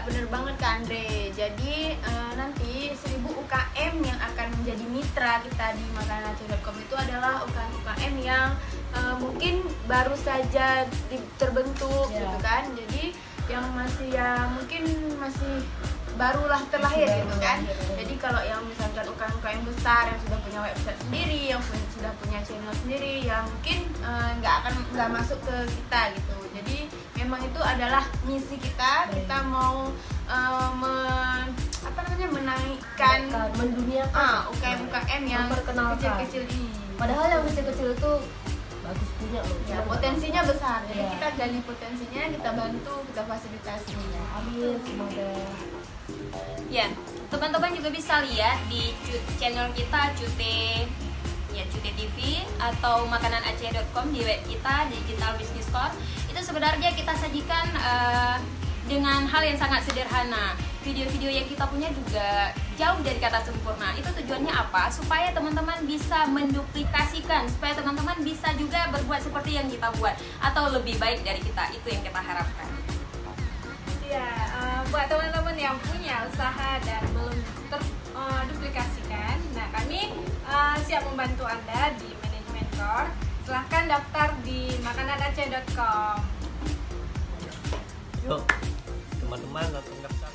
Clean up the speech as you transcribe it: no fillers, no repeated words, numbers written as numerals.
bener banget Kak Andre. Jadi nanti 1000 UKM yang akan menjadi mitra kita di makananaceh.com itu adalah UKM yang mungkin baru saja terbentuk gitu kan. Jadi yang mungkin masih barulah terlahir gitu kan. Jadi kalau yang misalkan UKM besar yang sudah punya website sendiri, yang sudah punya channel sendiri, yang mungkin nggak masuk ke kita gitu. Jadi memang itu adalah misi kita. Kita mau menaikkan, menduniakan UKM yang kecil-kecil ini. Padahal yang kecil-kecil itu bagus punya loh. Ya, potensinya besar. Jadi kita gali potensinya, kita bantu, kita fasilitasi. Amin, semoga. Ya, teman-teman juga bisa lihat di channel kita Cute TV atau makananaceh.com di web kita Digital Business Core. Itu sebenarnya kita sajikan dengan hal yang sangat sederhana. Video-video yang kita punya juga jauh dari kata sempurna. Itu tujuannya apa? Supaya teman-teman bisa menduplikasikan, supaya teman-teman bisa juga berbuat seperti yang kita buat atau lebih baik dari kita. Itu yang kita harapkan. Ya, buat teman-teman yang punya usaha dan belum terduplikasikan, nah kami siap membantu Anda di manajemen core. Silahkan daftar di makananaceh.com. Yuk, teman-teman langsung daftar.